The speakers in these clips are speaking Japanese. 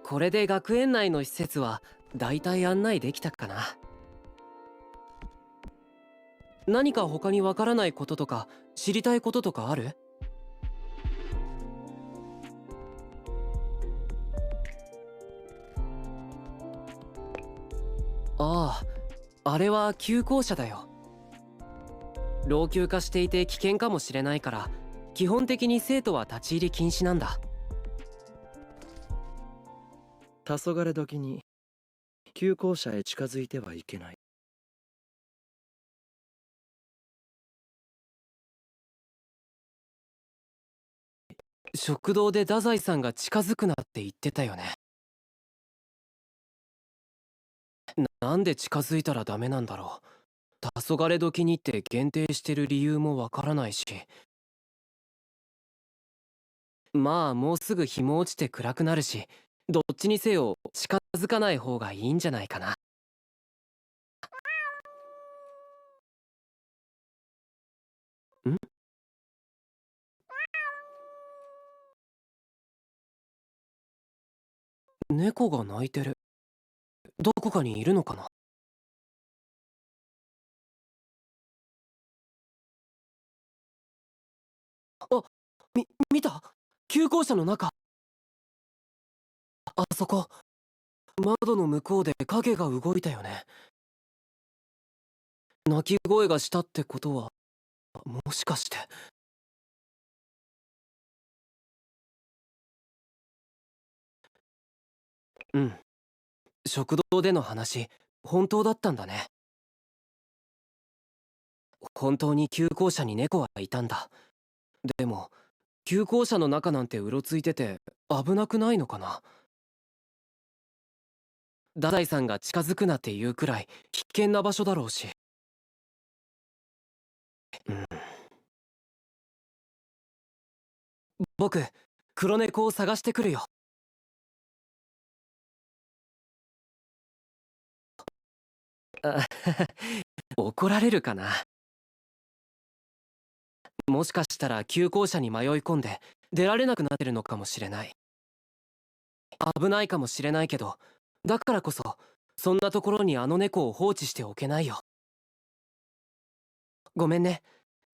これで学園内の施設はだいたい案内できたかな。何か他にわからないこととか知りたいこととかある？ああ、あれは休校舎だよ。老朽化していて危険かもしれないから、基本的に生徒は立ち入り禁止なんだ。黄昏時に旧校舎へ近づいてはいけない。食堂で太宰さんが近づくなって言ってたよね。なんで近づいたらダメなんだろう。黄昏時にって限定してる理由もわからないし。まあもうすぐ日も落ちて暗くなるし、どっちにせよ近づかない方がいいんじゃないかな。ん？猫が鳴いてる。どこかにいるのかな？あ、見た？旧校舎の中。あそこ、窓の向こうで影が動いたよね。鳴き声がしたってことは、もしかして。うん、食堂での話、本当だったんだね。本当に旧校舎に猫はいたんだ。でも旧校舎の中なんてうろついてて危なくないのかな。太宰さんが近づくなって言うくらい危険な場所だろうし。うん、僕、黒猫を探してくるよ。あ怒られるかな。もしかしたら旧校舎に迷い込んで出られなくなってるのかもしれない。危ないかもしれないけど、だからこそそんなところにあの猫を放置しておけないよ。ごめんね。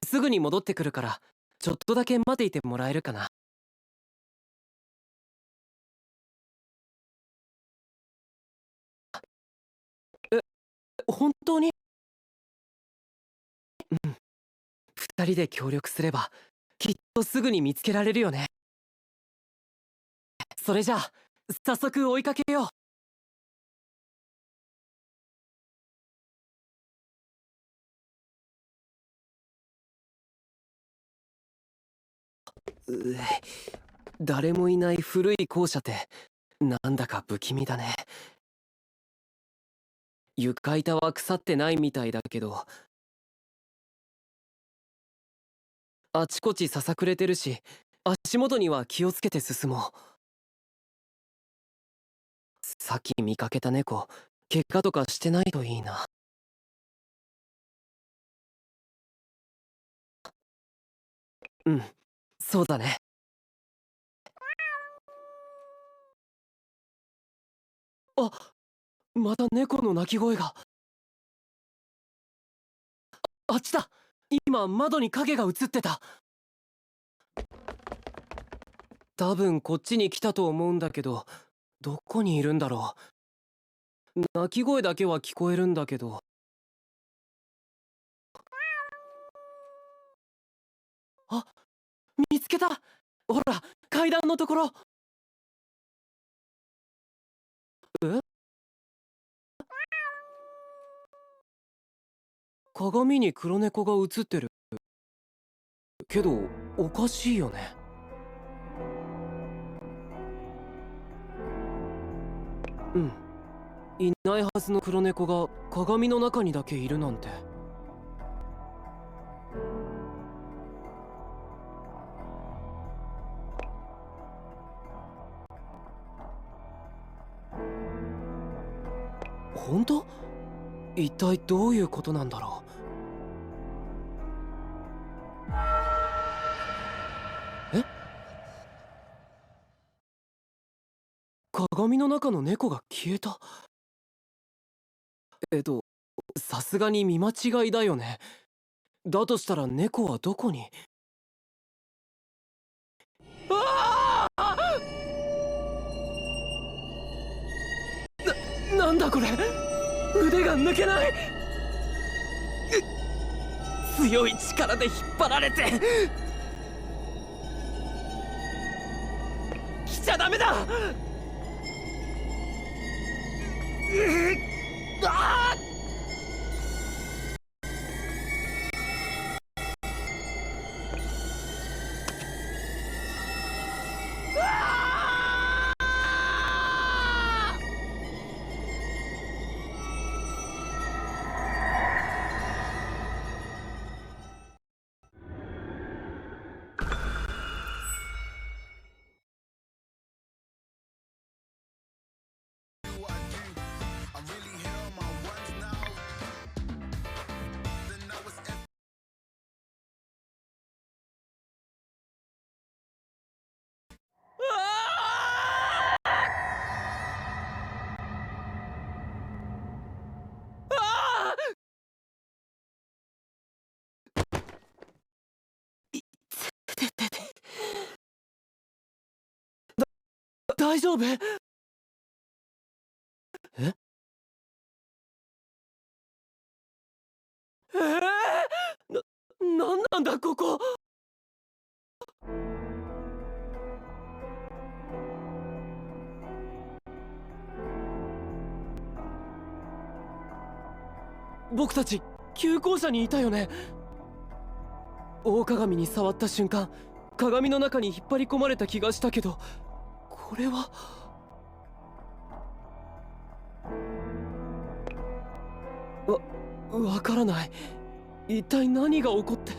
すぐに戻ってくるからちょっとだけ待っていてもらえるかな。本当に？うん、二人で協力すればきっとすぐに見つけられるよね。それじゃあ早速追いかけよう。誰もいない古い校舎ってなんだか不気味だね。床板は腐ってないみたいだけど、あちこちささくれてるし、足元には気をつけて進もう。さっき見かけた猫、怪我とかしてないといいな。うん、そうだね。あ、また猫の鳴き声が。あっちだ。今窓に影が映ってた。多分こっちに来たと思うんだけど、どこにいるんだろう。鳴き声だけは聞こえるんだけど。あ、見つけた。ほら、階段のところ。え？鏡に黒猫が映ってるけど、おかしいよね。うん、いないはずの黒猫が鏡の中にだけいるなんて。本当？一体どういうことなんだろう。え？鏡の中の猫が消えた。さすがに見間違いだよね。だとしたら猫はどこに。ああ！なんだこれ、腕が抜けない。強い力で引っ張られて。来ちゃダメだ。ああ！大丈夫？え？なんなんだここ。僕たち旧校舎にいたよね。大鏡に触った瞬間、鏡の中に引っ張り込まれた気がしたけど、これは。わからない。一体何が起こって。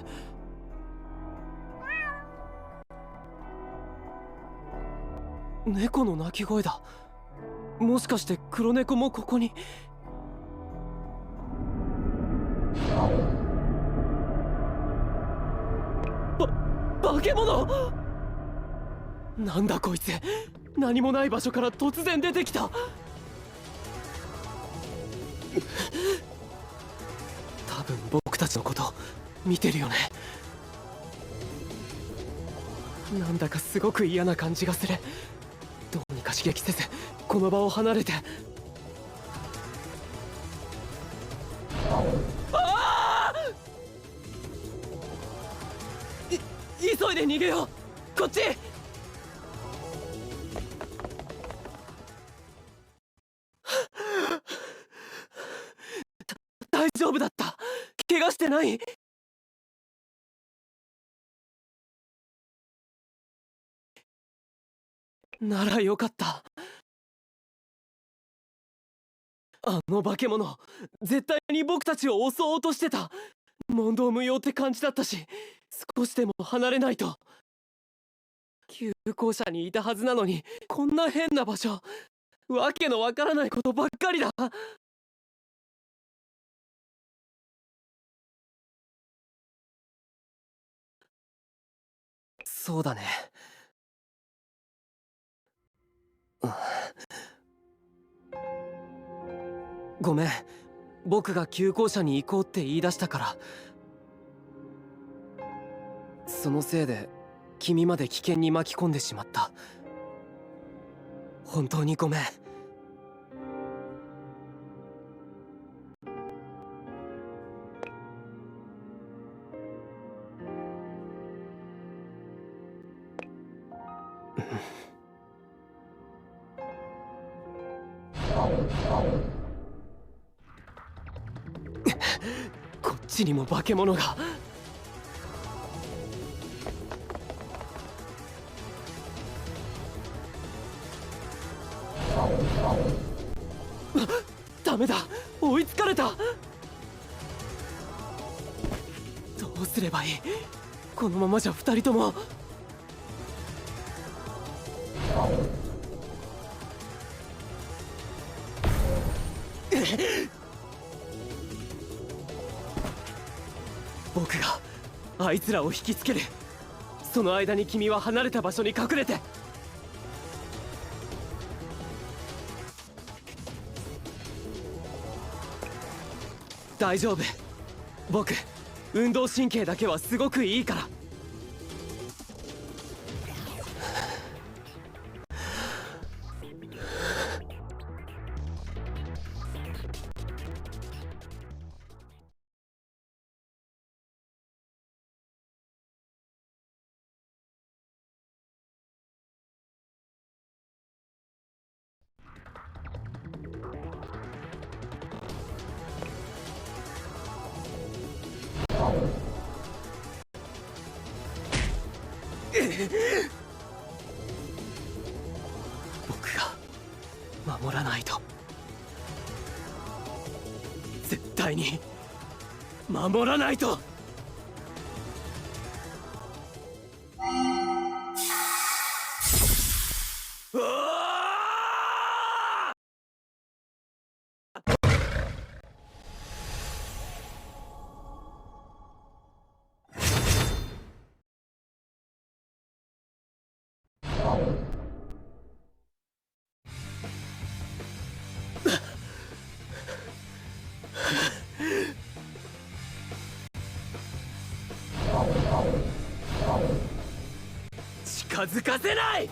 猫の鳴き声だ。もしかして黒猫もここに。化け物！なんだこいつ、何もない場所から突然出てきた。多分僕たちのこと見てるよね。なんだかすごく嫌な感じがする。どうにか刺激せずこの場を離れて。急いで逃げよう。こっち。大丈夫だった。怪我してない。ならよかった。あの化け物絶対に僕たちを襲おうとしてた。問答無用って感じだったし、少しでも離れないと。旧校舎にいたはずなのに、こんな変な場所。わけのわからないことばっかりだ。そうだね。ごめん、僕が旧校舎に行こうって言い出したから。そのせいで君まで危険に巻き込んでしまった。本当にごめん。こっちにも化け物が。ダメだ、追いつかれた。どうすればいい。このままじゃ二人とも。僕があいつらを引きつける。その間に君は離れた場所に隠れて。大丈夫。僕運動神経だけはすごくいいから。僕が守らないと。絶対に守らないと。うわ近づかせない。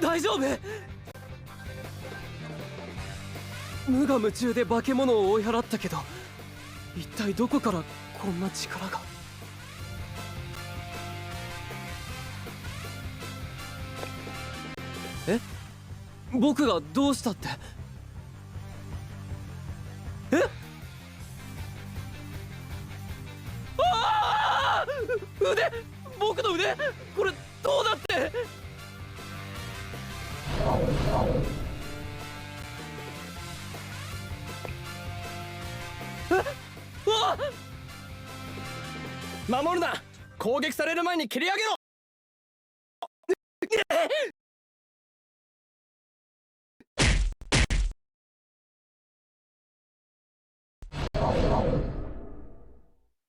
大丈夫？無我夢中で化け物を追い払ったけど、一体どこからこんな力が。え？僕がどうしたって？え？ああ！腕！僕の腕！これどうなって？え？うわ！守るな。攻撃される前に切り上げろ。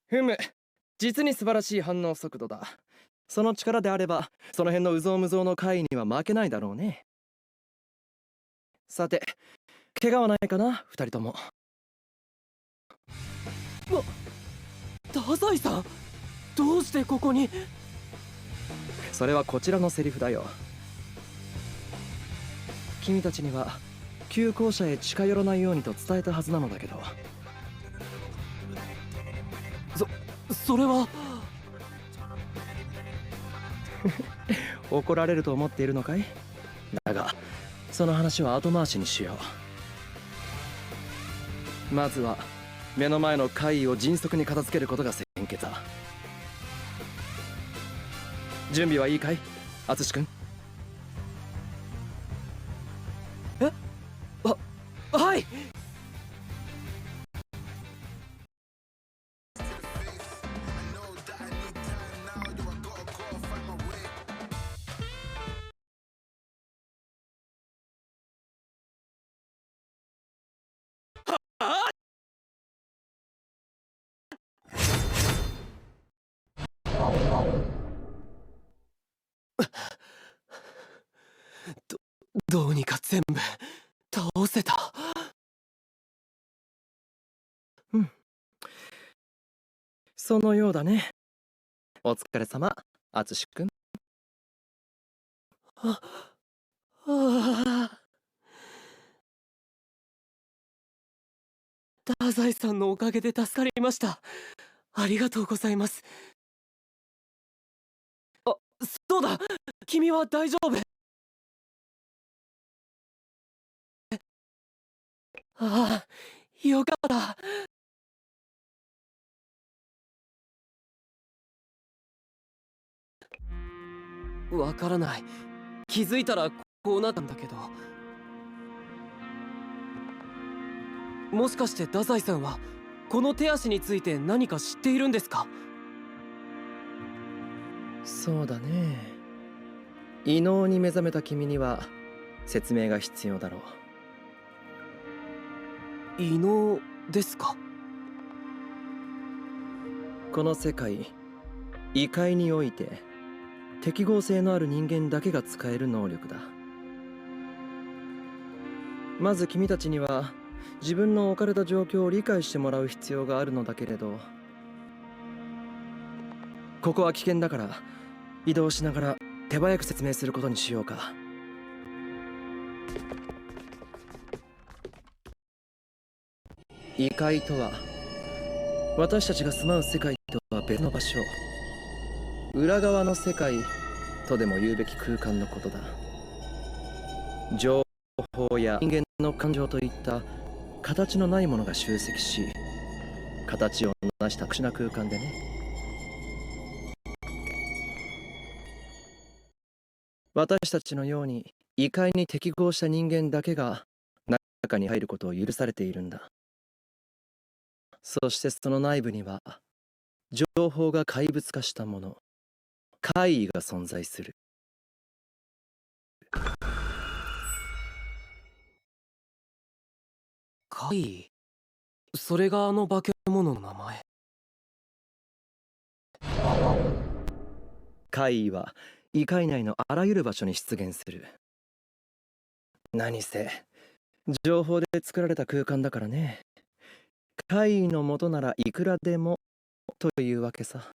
ふむ、実に素晴らしい反応速度だ。その力であればその辺の有象無象の怪異には負けないだろうね。さて、怪我はないかな、二人とも。太宰さん、どうしてここに？それはこちらのセリフだよ。君たちには旧校舎へ近寄らないようにと伝えたはずなのだけど。それは。怒られると思っているのかい？だがその話は後回しにしよう。まずは目の前の怪異を迅速に片付けることが先決だ。準備はいいかい、淳君？はい。どうにか全部倒せた。うん、そのようだね。お疲れ様、淳君。ああ。太宰さんのおかげで助かりました。ありがとうございます。あ、そうだ。君は大丈夫？ああ、よかった。わからない。気づいたらこうなったんだけど。もしかして太宰さんはこの手足について何か知っているんですか？そうだね。異能に目覚めた君には説明が必要だろう。異能ですか？この世界、異界において適合性のある人間だけが使える能力だ。まず君たちには自分の置かれた状況を理解してもらう必要があるのだけれど、ここは危険だから移動しながら手早く説明することにしようか。異界とは私たちが住まう世界とは別の場所、裏側の世界とでも言うべき空間のことだ。情報や人間の感情といった形のないものが集積し、形を成した特殊な空間でね。私たちのように異界に適合した人間だけが中に入ることを許されているんだ。そしてその内部には情報が怪物化したもの、怪異が存在する。怪異？それがあの化け物の名前？怪異は異界内のあらゆる場所に出現する。何せ情報で作られた空間だからね。怪異の元ならいくらでもというわけさ。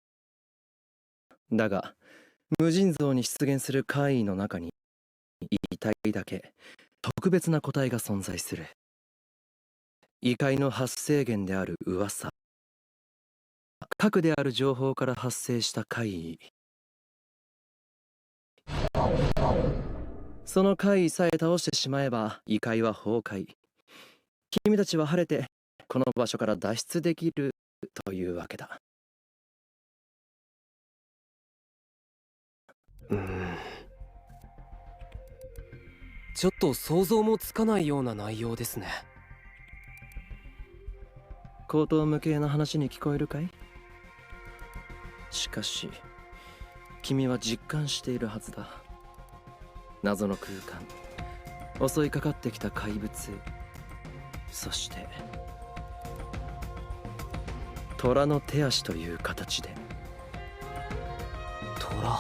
だが無尽蔵に出現する怪異の中に異体だけ特別な個体が存在する。異界の発生源である噂、核である情報から発生した怪異。その怪異さえ倒してしまえば異界は崩壊。君たちは晴れてこの場所から脱出できるというわけだ。ちょっと想像もつかないような内容ですね。荒唐無稽な話に聞こえるかい？しかし君は実感しているはずだ。謎の空間、襲いかかってきた怪物、そして虎の手足という形で。虎？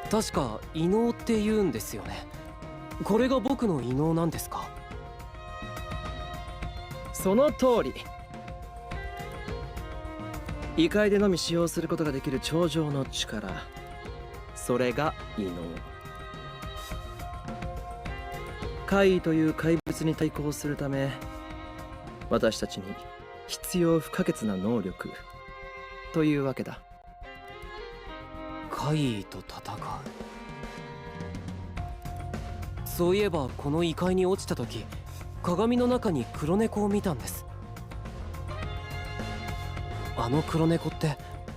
確か異能って言うんですよね。これが僕の異能なんですか？その通り。異界でのみ使用することができる超常の力、それが異能。怪異という怪物に対抗するため、私たちに必要不可欠な能力というわけだ。怪異と戦う。そういえばこの異界に落ちた時、鏡の中に黒猫を見たんです。あの黒猫って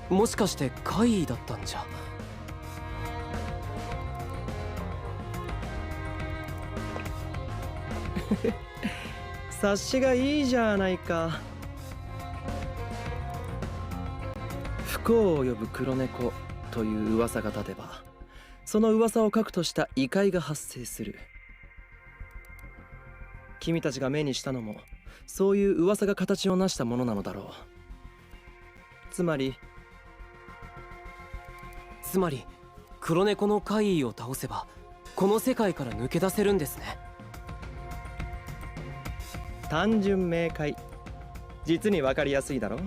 もしかして怪異だったんじゃ。察しがいいじゃないか。不幸を呼ぶ黒猫という噂が立てば、その噂を核とした異界が発生する。君たちが目にしたのもそういう噂が形を成したものなのだろう。つまり黒猫の怪異を倒せばこの世界から抜け出せるんですね。単純明快、実に分かりやすいだろう。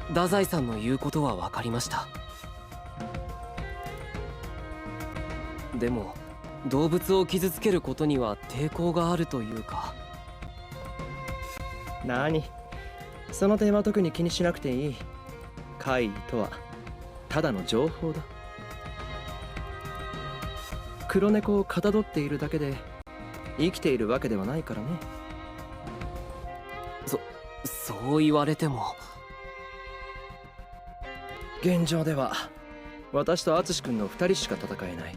太宰さんの言うことは分かりました。でも動物を傷つけることには抵抗があるというか。何、その点は特に気にしなくていい。怪異とはただの情報だ。黒猫をかたどっているだけで生きているわけではないからね。そう言われても。現状では私と淳君の2人しか戦えない。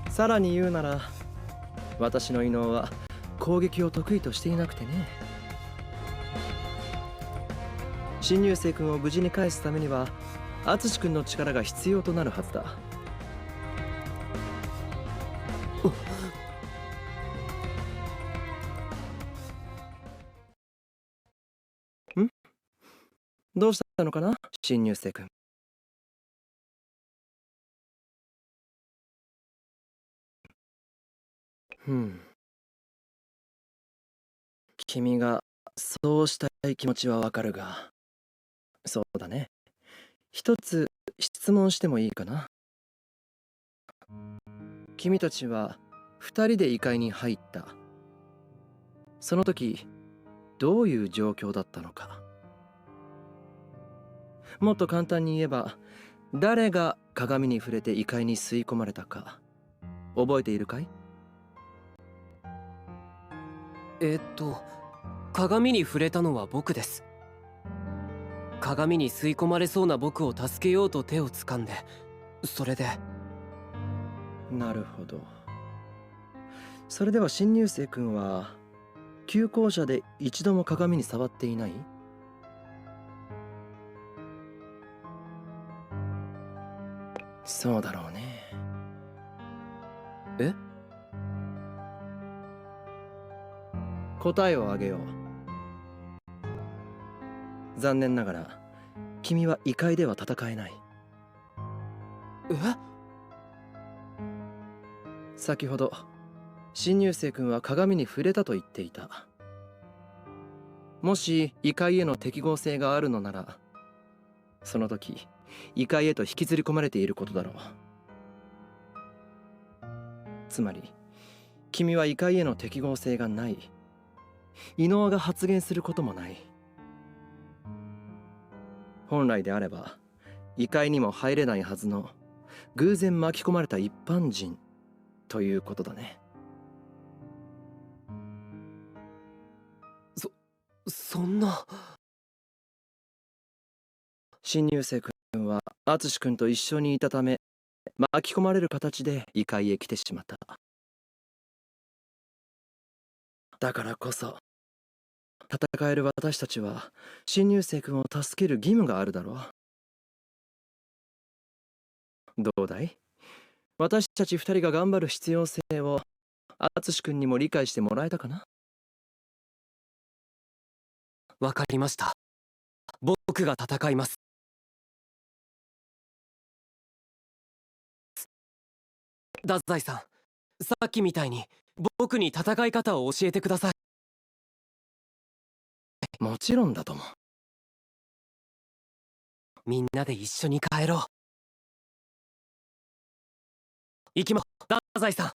さらに言うなら私の異能は攻撃を得意としていなくてね。新入生君を無事に返すためには淳君の力が必要となるはずだ。どうしたのかな、新入生君。君がそうしたい気持ちはわかるが、そうだね。一つ質問してもいいかな。君たちは二人で異界に入った。その時、どういう状況だったのか。もっと簡単に言えば、誰が鏡に触れて異界に吸い込まれたか、覚えているかい？鏡に触れたのは僕です。鏡に吸い込まれそうな僕を助けようと手を掴んで、それで。なるほど。それでは新入生君は旧校舎で一度も鏡に触っていない？そうだろうね。え？答えをあげよう。残念ながら君は異界では戦えない。え？先ほど新入生君は鏡に触れたと言っていた。もし異界への適合性があるのなら、その時異界へと引きずり込まれていることだろう。つまり君は異界への適合性がない。異能が発現することもない。本来であれば異界にも入れないはずの偶然巻き込まれた一般人ということだね。そんな。新入生君は淳君と一緒にいたため、巻き込まれる形で異界へ来てしまった。だからこそ戦える私たちは新入生君を助ける義務があるだろう。どうだい？私たち二人が頑張る必要性を淳君にも理解してもらえたかな？わかりました。僕が戦います。太宰さん、さっきみたいに僕に戦い方を教えてください。もちろんだとも。みんなで一緒に帰ろう。行きま、太宰さん。